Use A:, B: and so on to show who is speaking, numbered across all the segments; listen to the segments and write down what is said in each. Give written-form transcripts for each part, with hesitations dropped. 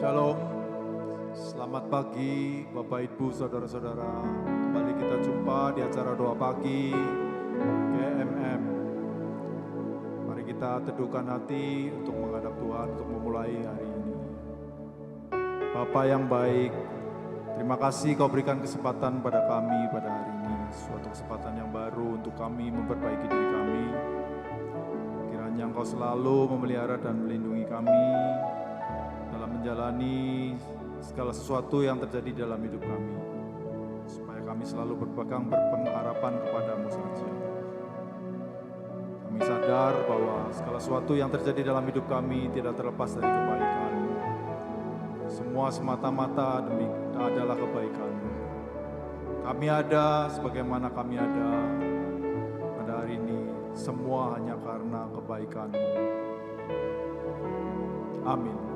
A: Shalom, selamat pagi Bapak Ibu Saudara-saudara. Kembali kita jumpa di acara doa pagi GMM. Mari kita teduhkan hati untuk menghadap Tuhan, untuk memulai hari ini. Bapa yang baik, terima kasih Kau berikan kesempatan pada kami pada hari ini. Suatu kesempatan yang baru untuk kami memperbaiki diri kami. Kiranya Engkau selalu memelihara dan melindungi kami dalam menjalani segala sesuatu yang terjadi dalam hidup kami, supaya kami selalu berpengharapan kepadamu saja. Kami sadar bahwa segala sesuatu yang terjadi dalam hidup kami tidak terlepas dari kebaikan. Semua semata-mata adalah kebaikan. Kami ada sebagaimana kami ada pada hari ini, semua hanya karena kebaikan-Mu. Amin.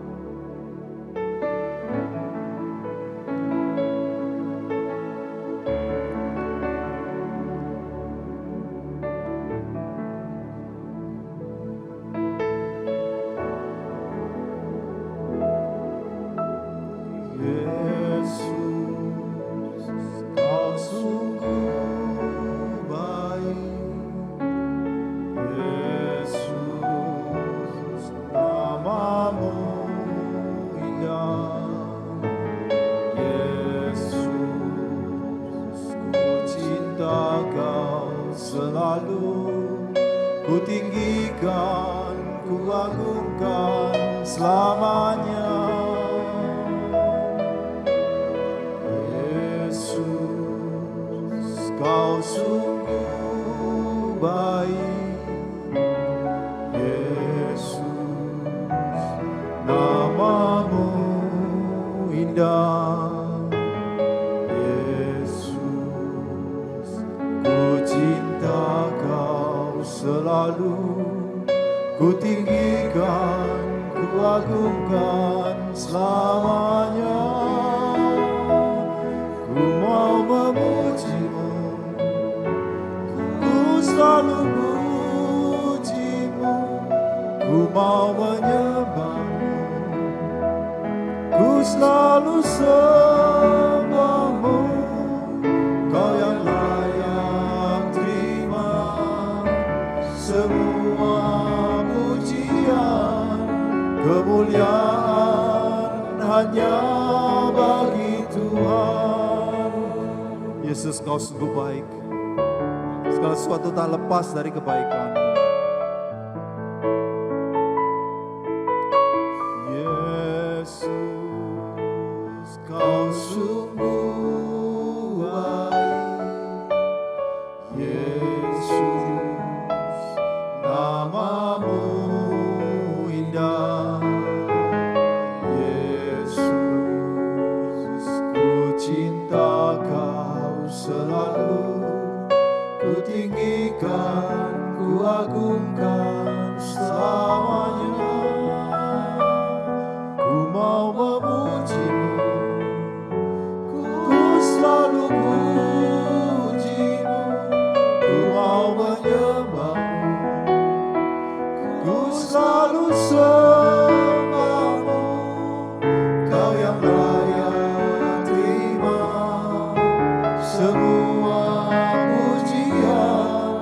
A: Yesus, Kau sungguh baik. Segala sesuatu tak lepas dari kebaikan. Yesus, Kau sungguh baik. Yesus, nama-Mu indah. Yesus, ku cinta Kau selalu, ku tinggikan, ku agungkan selamanya. Ku mau memuji-Mu, ku selalu puji-Mu. Ku mau menyembah-Mu, ku selalu sembah-Mu. Kau yang layak terima semua pujian,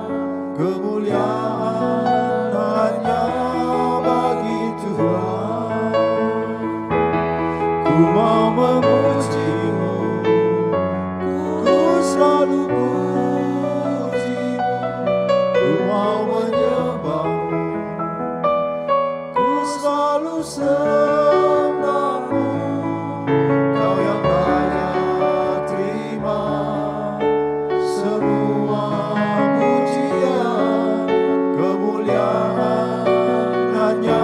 A: kemuliaan hanya bagi Tuhan. Ku mau memuji-Mu, ku selalu puji-Mu. Ku mau menyembah-Mu, ku selalu sembah-Mu. Kau yang layak terima semua pujian, kemuliaan hanya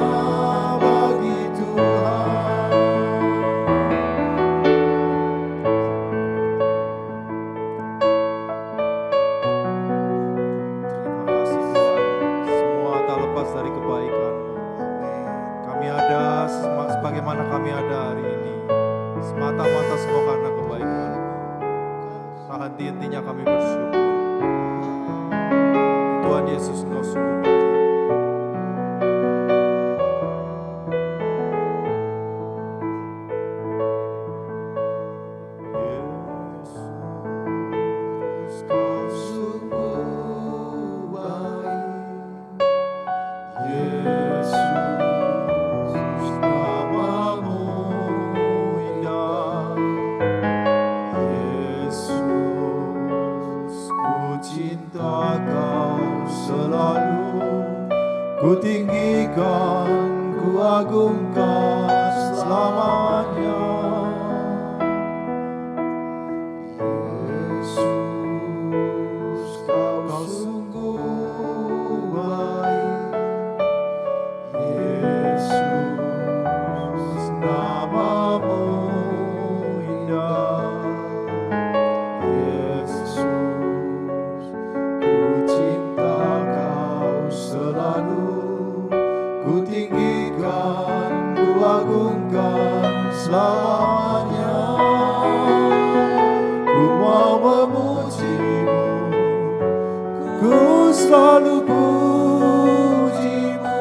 A: bagi Tuhan. Terima kasih Tuhan, semua tak lepas dari kebaikan-Mu. Kami ada sebagaimana kami ada hari ini, semata-mata semua karena kebaikan. Tak henti-hentinya kami bersyukur. Tuhan Yesus, Engkau sungguh baik. Yesus, namamu indah. Yesus, ku cinta kau selalu, ku tinggikan, ku agungkan selamanya. Yesus, kau sungguh baik. Yesus, namamu indah. Yesus, ku cinta kau selalu, ku tinggikan, ku agungkan selamanya. Ku mau memujimu, ku selalu pujimu.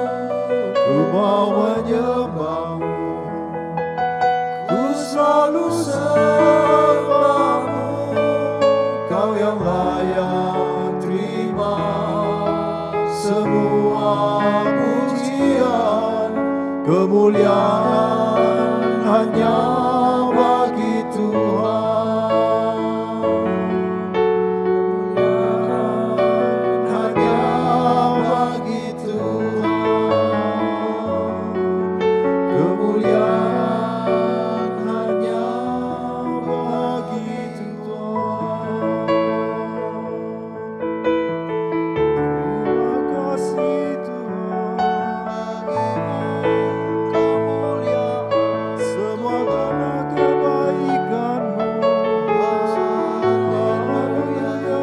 A: Ku mau menyembahmu, ku selalu sembahmu. Kau yang layak terima semua pujian, kemuliaan hanya bagi Tuhan. Kemuliaan hanya bagi Tuhan. Kemuliaan hanya bagi Tuhan. Terima kasih Tuhan, kemuliaan semua karena kebaikan-Mu. Haleluya.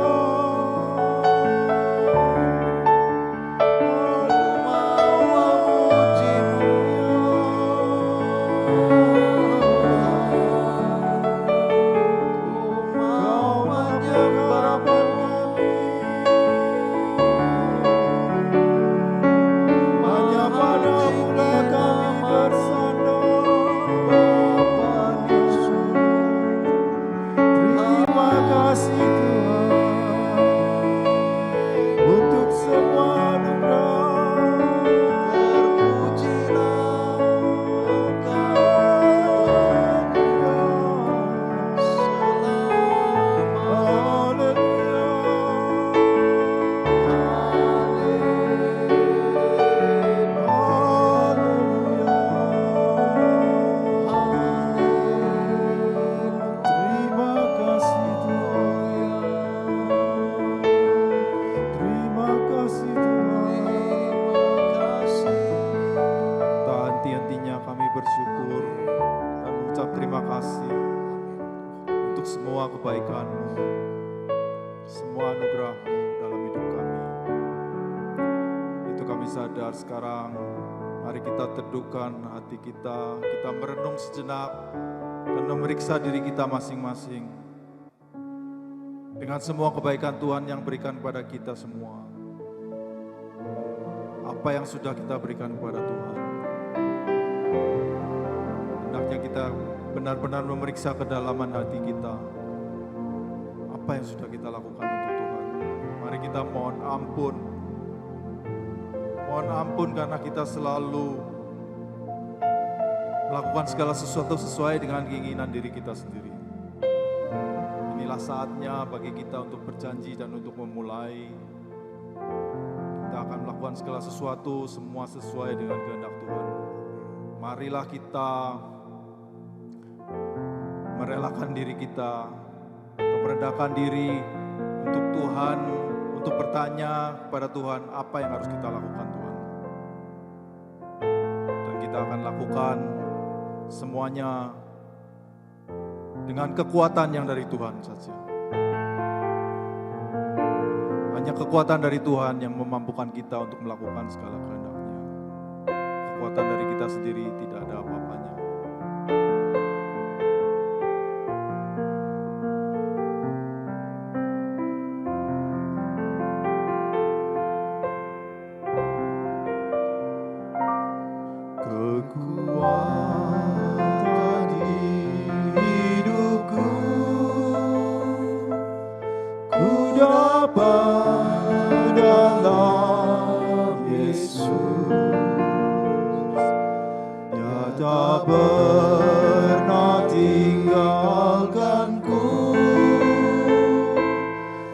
A: Kau menyembah kami, hanya padamu lah kami bersandar. Bapa di surga, terima kasih Tuhan untuk semua anugerah. Terpujilah Engkau selama. Terima kasih Tuhan, terima kasih Tuhan. Tak henti-hentinya kami bersyukur dan mengucap terima kasih untuk semua kebaikan-Mu, semua anugerah-Mu dalam hidup kami. Itu kami sadar sekarang, mari kita teduhkan hati kita, kita merenung sejenak dan memeriksa diri kita masing-masing dengan semua kebaikan Tuhan yang berikan kepada kita semua. Apa yang sudah kita berikan kepada Tuhan. Hendaknya kita benar-benar memeriksa kedalaman hati kita. Apa yang sudah kita lakukan untuk Tuhan. Mari kita mohon ampun. Mohon ampun karena kita selalu melakukan segala sesuatu sesuai dengan keinginan diri kita sendiri. Inilah saatnya bagi kita untuk berjanji dan untuk memulai. Kita akan melakukan segala sesuatu semua sesuai dengan kehendak Tuhan. Marilah kita merelakan diri kita, untuk merendahkan diri untuk Tuhan, untuk bertanya kepada Tuhan apa yang harus kita lakukan Tuhan. Dan kita akan lakukan semuanya dengan kekuatan yang dari Tuhan saja. Hanya kekuatan dari Tuhan yang memampukan kita untuk melakukan segala kehendak-Nya. Kekuatan dari kita sendiri tidak ada apa-apanya. Kekuatan di hidupku, ku dapat dalam Yesus. pernah tinggalkanku,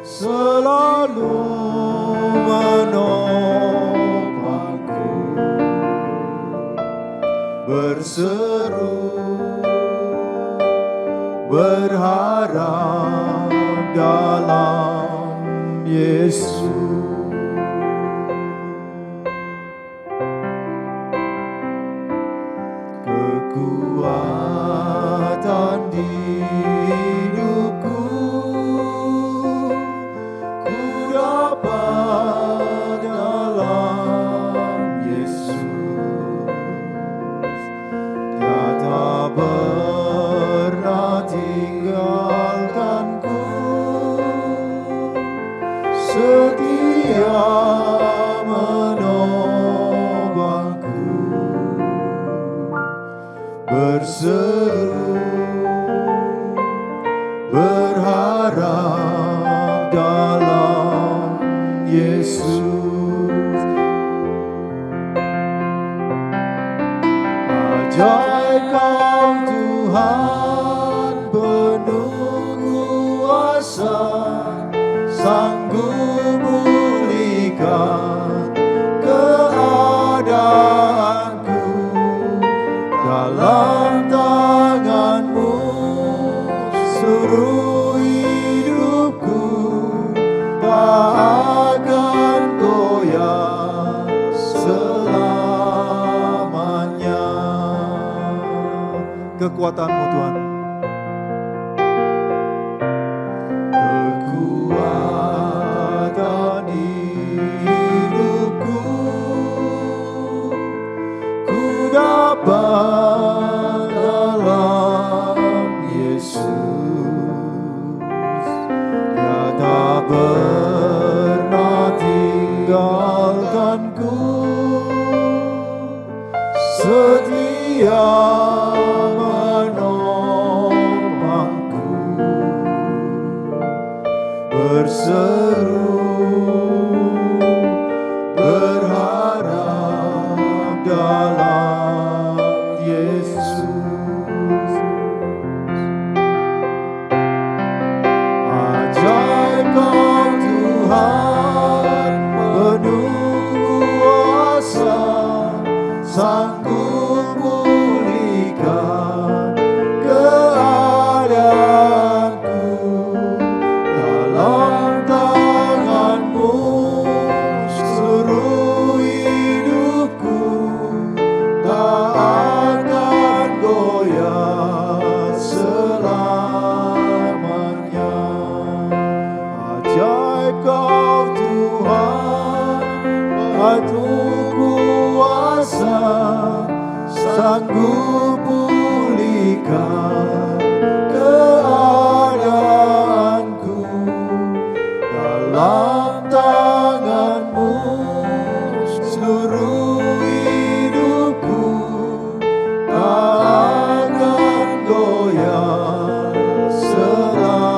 A: selalu menopangku, berseru berharap dalam Yesus. Kekuatan di hidupku ku dapat dalam Yesus. Dia tak pernah tinggalkanku, setia menopangku, berseru berharap dalam Yesus. Ajaib Kau Tuhan, penuh kuasa, sanggup pulihkan keadaanku. Dalam tangan-Mu seluruh hidupku tak akan goyah selamanya. Kekuatan-Mu Tuhan, kekuatan di hidupku ku dapat dalam Yesus. Dia tak pernah tinggalkanku, setia menopangku, berseru berharap dalam Yesus. Ajaib Kau Tuhan, penuh kuasa, sanggup pulihkan keadaanku. Dalam tangan-Mu seluruh hidupku tak akan goyah selamanya. Ajaib Kau Tuhan, penuh kuasa, sanggup pulihkan keadaanku. Dalam tangan-Mu seluruh hidupku tak akan goyah selamanya.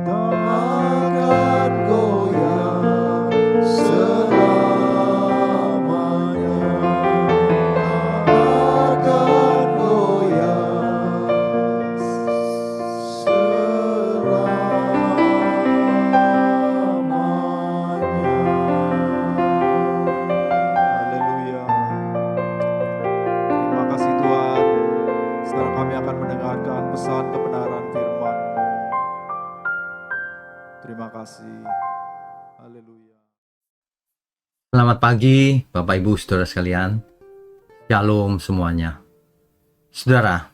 A: Tak akan goyah selamanya. Tak akan goyah selamanya. Haleluya. Terima kasih Tuhan. Sekarang kami akan mendengarkan pesan kebenaran firman. Terima kasih. Haleluya.
B: Selamat pagi Bapak Ibu Saudara sekalian. Shalom semuanya. Saudara,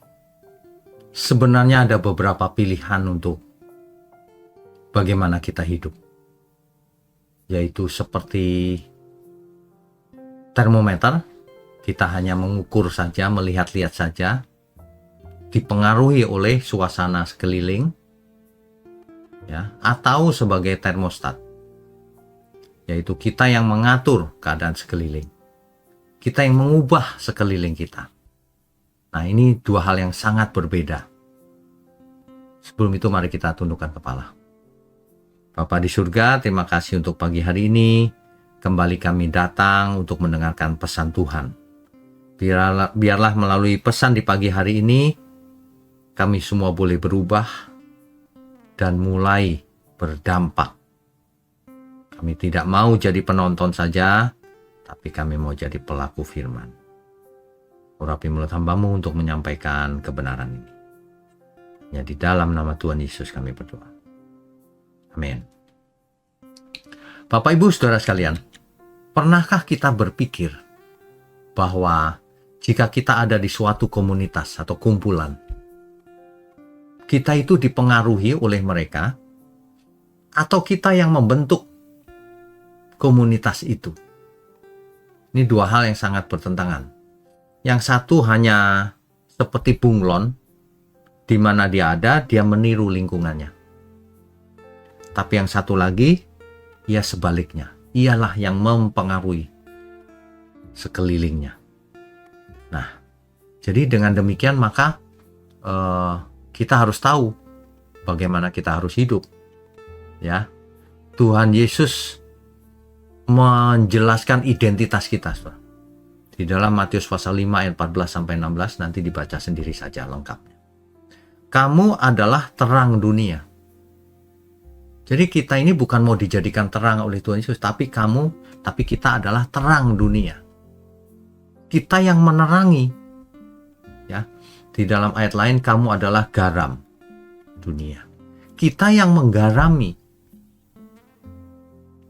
B: sebenarnya ada beberapa pilihan untuk bagaimana kita hidup. Yaitu seperti termometer, kita hanya mengukur saja, melihat-lihat saja, dipengaruhi oleh suasana sekeliling, ya, atau sebagai termostat, yaitu kita yang mengatur keadaan sekeliling, kita yang mengubah sekeliling kita. Nah, ini dua hal yang sangat berbeda. Sebelum itu mari kita tundukkan kepala. Bapa di surga, terima kasih untuk pagi hari ini. Kembali kami datang untuk mendengarkan pesan Tuhan. Biarlah melalui pesan di pagi hari ini, kami semua boleh berubah dan mulai berdampak. Kami tidak mau jadi penonton saja, tapi kami mau jadi pelaku firman. Urapi mulut hamba-Mu untuk menyampaikan kebenaran ini. Ya, di dalam nama Tuhan Yesus kami berdoa. Amin. Bapak Ibu Saudara sekalian, pernahkah kita berpikir bahwa jika kita ada di suatu komunitas atau kumpulan, kita itu dipengaruhi oleh mereka, atau kita yang membentuk komunitas itu? Ini dua hal yang sangat bertentangan. Yang satu hanya seperti bunglon, di mana dia ada, dia meniru lingkungannya. Tapi yang satu lagi, ia sebaliknya. Ialah yang mempengaruhi sekelilingnya. Nah, jadi dengan demikian maka kita harus tahu bagaimana kita harus hidup. Ya, Tuhan Yesus menjelaskan identitas kita, saudara. Di dalam Matius pasal 5 ayat 14-16 nanti dibaca sendiri saja lengkapnya. Kamu adalah terang dunia. Jadi kita ini bukan mau dijadikan terang oleh Tuhan Yesus, tapi kita adalah terang dunia. Kita yang menerangi. Ya. Di dalam ayat lain, kamu adalah garam dunia. Kita yang menggarami.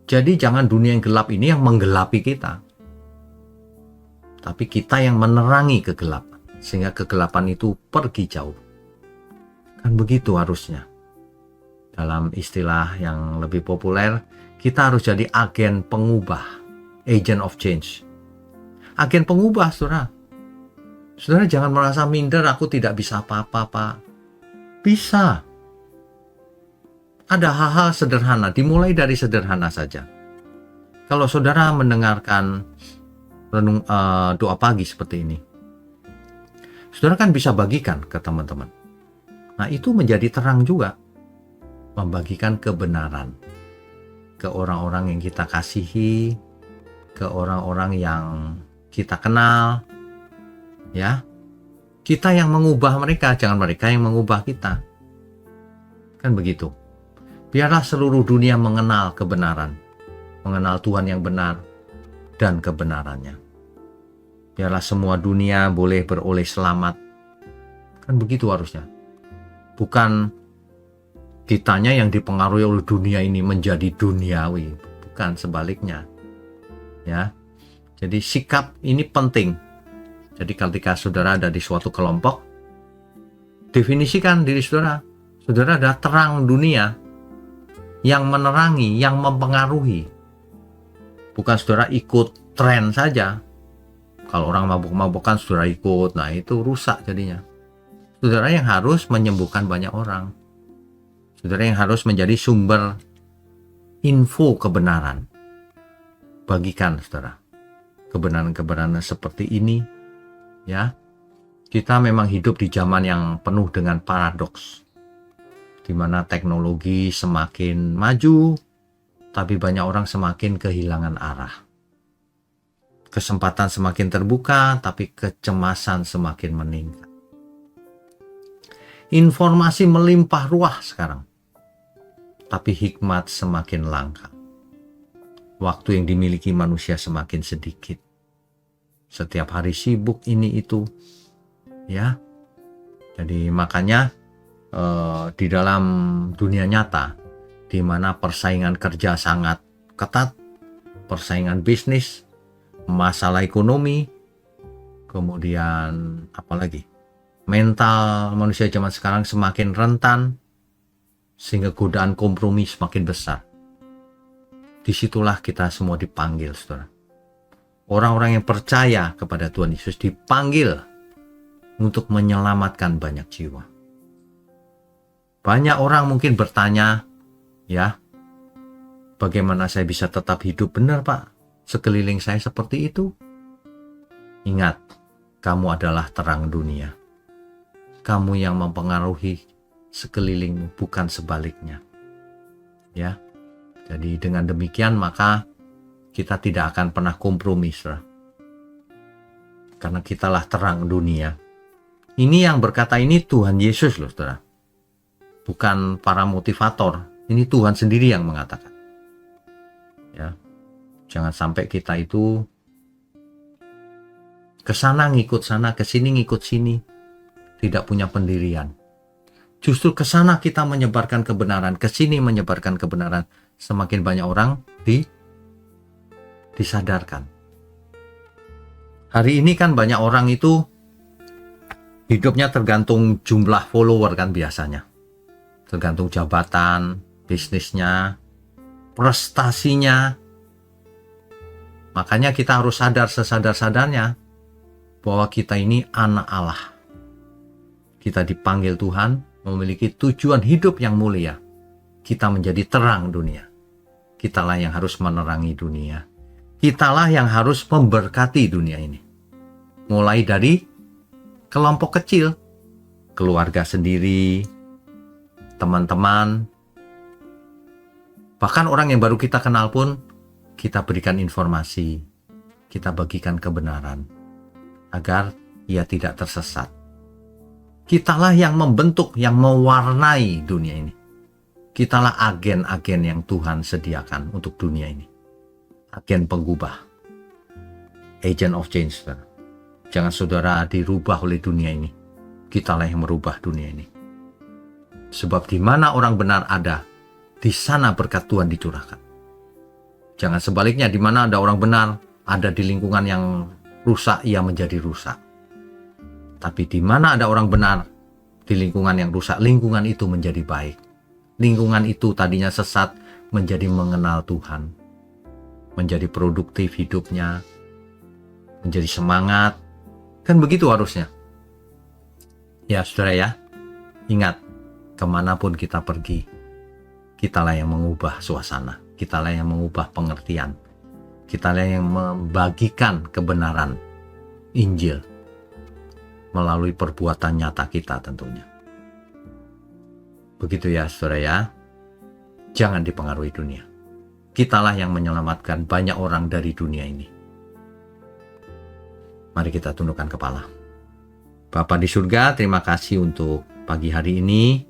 B: Jadi jangan dunia yang gelap ini yang menggelapi kita. Tapi kita yang menerangi kegelapan. Sehingga kegelapan itu pergi jauh. Kan begitu harusnya. Dalam istilah yang lebih populer, kita harus jadi agen pengubah. Agent of change. Agen pengubah, saudara. Saudara jangan merasa minder, aku tidak bisa apa-apa, Pak. Bisa. Ada hal-hal sederhana, dimulai dari sederhana saja. Kalau saudara mendengarkan doa pagi seperti ini, saudara kan bisa bagikan ke teman-teman. Nah, itu menjadi terang juga. Membagikan kebenaran ke orang-orang yang kita kasihi, ke orang-orang yang kita kenal. Ya, kita yang mengubah mereka, jangan mereka yang mengubah kita. Kan begitu. Biarlah seluruh dunia mengenal kebenaran, mengenal Tuhan yang benar dan kebenarannya. Biarlah semua dunia boleh beroleh selamat. Kan begitu harusnya. Bukan kitanya yang dipengaruhi oleh dunia ini menjadi duniawi, bukan sebaliknya. Ya. Jadi sikap ini penting. Jadi ketika saudara ada di suatu kelompok, definisikan diri saudara. Saudara adalah terang dunia yang menerangi, yang mempengaruhi. Bukan saudara ikut tren saja. Kalau orang mabuk-mabukan saudara ikut, nah itu rusak jadinya. Saudara yang harus menyembuhkan banyak orang. Saudara yang harus menjadi sumber info kebenaran. Bagikan saudara. Kebenaran-kebenaran seperti ini. Ya, kita memang hidup di zaman yang penuh dengan paradoks, di mana teknologi semakin maju, tapi banyak orang semakin kehilangan arah. Kesempatan semakin terbuka, tapi kecemasan semakin meningkat. Informasi melimpah ruah sekarang, tapi hikmat semakin langka. Waktu yang dimiliki manusia semakin sedikit. Setiap hari sibuk ini itu, ya. Jadi makanya di dalam dunia nyata, di mana persaingan kerja sangat ketat, persaingan bisnis, masalah ekonomi, kemudian apalagi mental manusia zaman sekarang semakin rentan, sehingga godaan kompromi semakin besar. Disitulah kita semua dipanggil, saudara. Orang-orang yang percaya kepada Tuhan Yesus dipanggil untuk menyelamatkan banyak jiwa. Banyak orang mungkin bertanya, ya, bagaimana saya bisa tetap hidup? Benar, Pak, sekeliling saya seperti itu. Ingat, kamu adalah terang dunia. Kamu yang mempengaruhi sekelilingmu, bukan sebaliknya. Ya, jadi dengan demikian maka kita tidak akan pernah kompromi, saudara. karena kitalah terang dunia. Ini yang berkata ini Tuhan Yesus loh, saudara. Bukan para motivator. Ini Tuhan sendiri yang mengatakan. Ya, jangan sampai kita itu kesana ngikut sana, kesini ngikut sini, tidak punya pendirian. Justru kesana kita menyebarkan kebenaran, kesini menyebarkan kebenaran, semakin banyak orang disadarkan. Hari ini kan banyak orang itu hidupnya tergantung jumlah follower kan biasanya. Tergantung jabatan, bisnisnya, prestasinya. Makanya kita harus sadar sesadar-sadarnya bahwa kita ini anak Allah. Kita dipanggil Tuhan memiliki tujuan hidup yang mulia. Kita menjadi terang dunia. Kitalah yang harus menerangi dunia. Kitalah yang harus memberkati dunia ini. Mulai dari kelompok kecil, keluarga sendiri, teman-teman, bahkan orang yang baru kita kenal pun kita berikan informasi, kita bagikan kebenaran agar ia tidak tersesat. Kitalah yang membentuk, yang mewarnai dunia ini. Kitalah agen-agen yang Tuhan sediakan untuk dunia ini. Agen penggubah. Agent of change. Saudara. Jangan saudara dirubah oleh dunia ini. Kitalah yang merubah dunia ini. Sebab di mana orang benar ada, di sana berkat Tuhan dicurahkan. Jangan sebaliknya, di mana ada orang benar, ada di lingkungan yang rusak, ia menjadi rusak. Tapi di mana ada orang benar, di lingkungan yang rusak, lingkungan itu menjadi baik. Lingkungan itu tadinya sesat, menjadi mengenal Tuhan. Menjadi produktif hidupnya, menjadi semangat. Kan begitu harusnya. Ya saudara ya, ingat, kemanapun kita pergi, kitalah yang mengubah suasana. Kitalah yang mengubah pengertian. Kitalah yang membagikan kebenaran Injil melalui perbuatan nyata kita tentunya. Begitu ya saudara ya. Jangan dipengaruhi dunia. Kitalah yang menyelamatkan banyak orang dari dunia ini. Mari kita tundukkan kepala. Bapa di surga, terima kasih untuk pagi hari ini.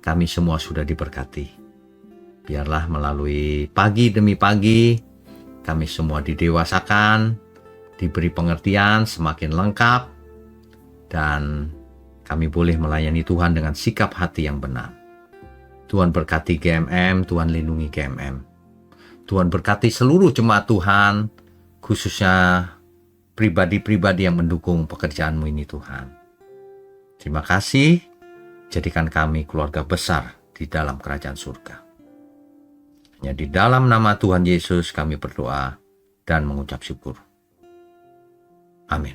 B: Kami semua sudah diberkati. Biarlah melalui pagi demi pagi, kami semua didewasakan, diberi pengertian semakin lengkap, dan kami boleh melayani Tuhan dengan sikap hati yang benar. Tuhan berkati GMM, Tuhan lindungi GMM. Tuhan berkati seluruh jemaat Tuhan, khususnya pribadi-pribadi yang mendukung pekerjaan-Mu ini Tuhan. Terima kasih, jadikan kami keluarga besar di dalam kerajaan surga. Hanya di dalam nama Tuhan Yesus kami berdoa dan mengucap syukur. Amin.